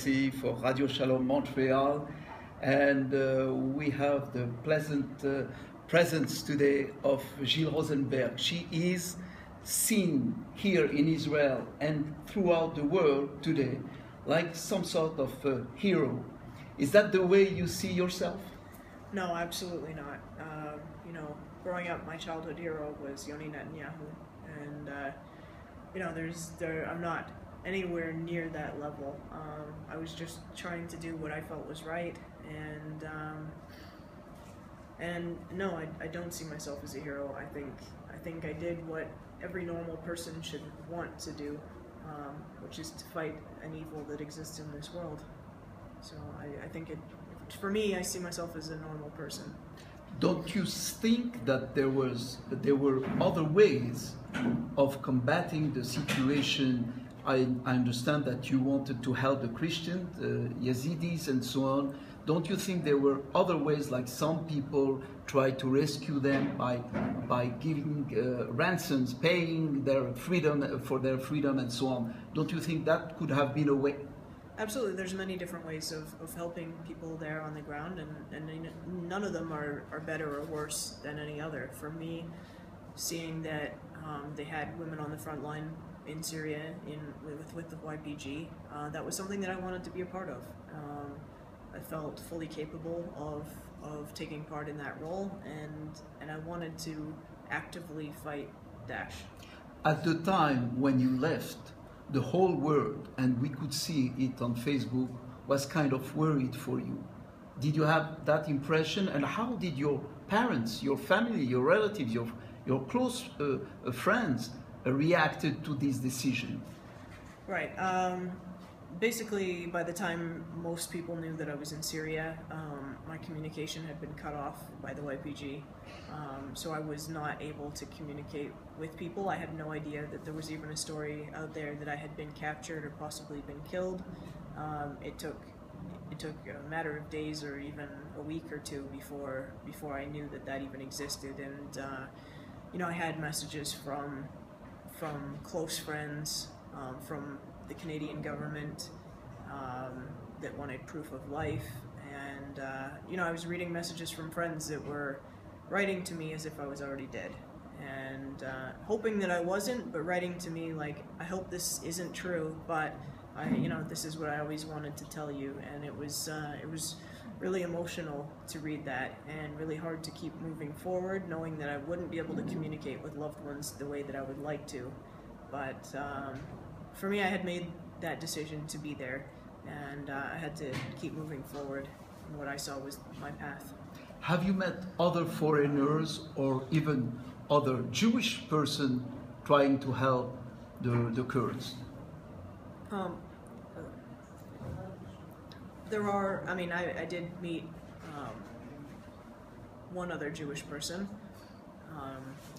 Lugassy for Radio Shalom Montreal, and we have the pleasant presence today of Gill Rosenberg. She is seen here in Israel and throughout the world today like some sort of hero. Is that the way you see yourself? No, absolutely not. Growing up, my childhood hero was Yoni Netanyahu, and I'm not anywhere near that level. I was just trying to do what I felt was right, and no, I don't see myself as a hero. I think I did what every normal person should want to do, which is to fight an evil that exists in this world. So I think for me, I see myself as a normal person. Don't you think that there were other ways of combating the situation? I understand that you wanted to help the Christians, Yazidis and so on. Don't you think there were other ways, like some people try to rescue them by giving ransoms, paying their freedom for their freedom and so on? Don't you think that could have been a way? Absolutely, there's many different ways of helping people there on the ground, and none of them are better or worse than any other. For me, seeing that they had women on the front line in Syria with the YPG, that was something that I wanted to be a part of. I felt fully capable of taking part in that role, and I wanted to actively fight Daesh. At the time when you left, the whole world, and we could see it on Facebook, was kind of worried for you. Did you have that impression? And how did your parents, your family, your relatives, your close friends reacted to this decision? Right. Basically, by the time most people knew that I was in Syria, my communication had been cut off by the YPG. So I was not able to communicate with people. I had no idea that there was even a story out there that I had been captured or possibly been killed. It took a matter of days or even a week or two before I knew that even existed. And I had messages from close friends, from the Canadian government, that wanted proof of life, and I was reading messages from friends that were writing to me as if I was already dead, and hoping that I wasn't, but writing to me like, I hope this isn't true, but this is what I always wanted to tell you. And it was really emotional to read that, and really hard to keep moving forward, knowing that I wouldn't be able to communicate with loved ones the way that I would like to. But for me, I had made that decision to be there, and I had to keep moving forward, and what I saw was my path. Have you met other foreigners or even other Jewish person trying to help the Kurds? There are, I did meet one other Jewish person.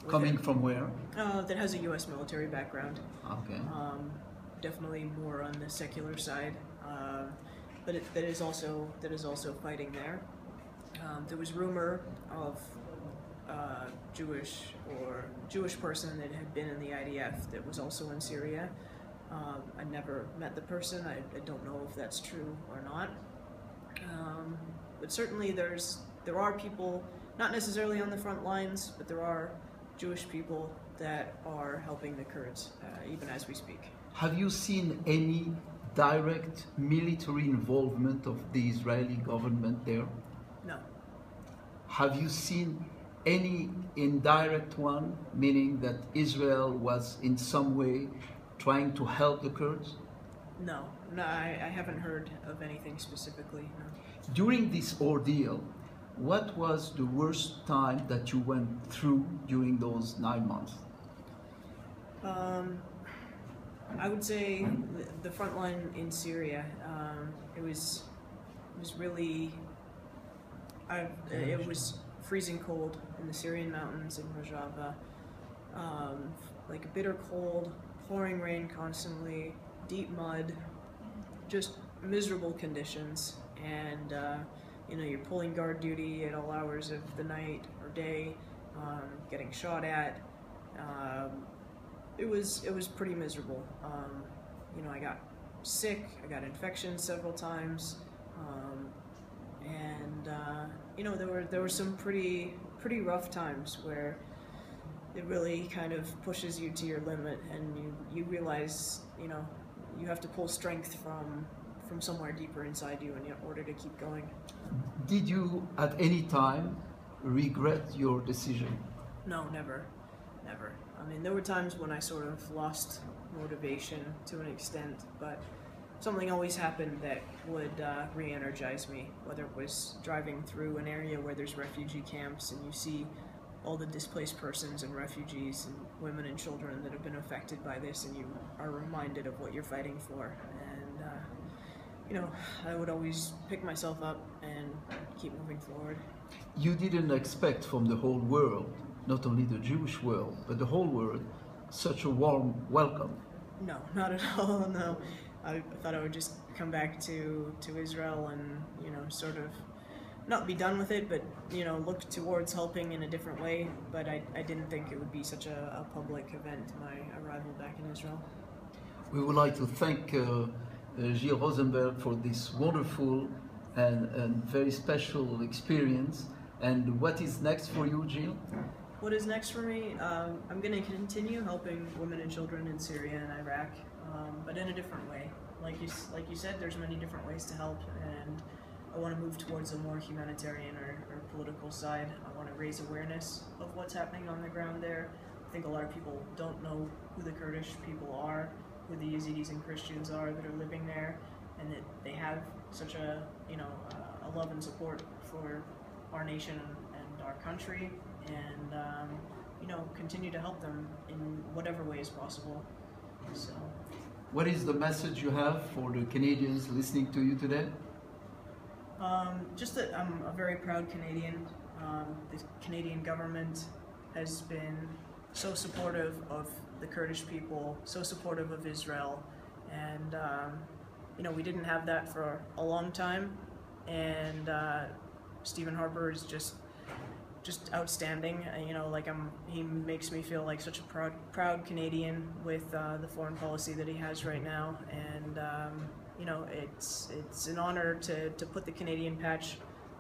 Coming from where? That has a U.S. military background. Okay. Definitely more on the secular side, but that is also fighting there. There was rumor of Jewish person that had been in the IDF that was also in Syria. I never met the person. I don't know if that's true or not. But certainly there are people, not necessarily on the front lines, but there are Jewish people that are helping the Kurds, even as we speak. Have you seen any direct military involvement of the Israeli government there? No. Have you seen any indirect one, meaning that Israel was in some way trying to help the Kurds? No, I haven't heard of anything specifically, no. During this ordeal, what was the worst time that you went through during those 9 months? I would say the front line in Syria. It was really, it was freezing cold in the Syrian mountains in Rojava. Like a bitter cold, pouring rain constantly, deep mud, just miserable conditions. And you're pulling guard duty at all hours of the night or day, getting shot at. It was pretty miserable. I got sick. I got infections several times, and you know, there were some pretty rough times where it really kind of pushes you to your limit, and you realize, you know, you have to pull strength from somewhere deeper inside you in order to keep going. Did you at any time regret your decision? No, never. I mean, there were times when I sort of lost motivation to an extent, but something always happened that would re-energize me, whether it was driving through an area where there's refugee camps and you see all the displaced persons and refugees and women and children that have been affected by this, and you are reminded of what you're fighting for. And you know, I would always pick myself up and keep moving forward. You didn't expect from the whole world, not only the Jewish world, but the whole world, such a warm welcome. No, not at all, no. I thought I would just come back to Israel and, you know, sort of not be done with it, but, you know, look towards helping in a different way. But I didn't think it would be such a public event, my arrival back in Israel. We would like to thank Gill Rosenberg for this wonderful and very special experience. And what is next for you, Gill? What is next for me? I'm going to continue helping women and children in Syria and Iraq, but in a different way. Like you said, there's many different ways to help, and I want to move towards a more humanitarian or political side. I want to raise awareness of what's happening on the ground there. I think a lot of people don't know who the Kurdish people are, who the Yazidis and Christians are that are living there, and that they have such a, you know, a love and support for our nation and our country, and you know, continue to help them in whatever way is possible. So, what is the message you have for the Canadians listening to you today? Just that I'm a very proud Canadian. The Canadian government has been so supportive of the Kurdish people, so supportive of Israel, and you know, we didn't have that for a long time, and Stephen Harper is just outstanding. You know, like he makes me feel like such a proud Canadian with the foreign policy that he has right now, and you know, it's an honor to put the Canadian patch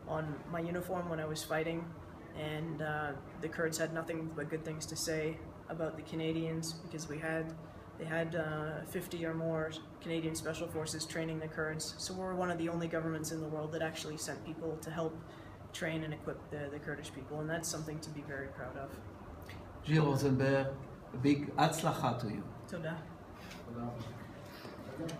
on my uniform when I was fighting, and the Kurds had nothing but good things to say about the Canadians, because they had 50 or more Canadian Special Forces training the Kurds. So we're one of the only governments in the world that actually sent people to help train and equip the Kurdish people, and that's something to be very proud of. Gill Rosenberg, a big Hatzlacha to you. Toda. Toda.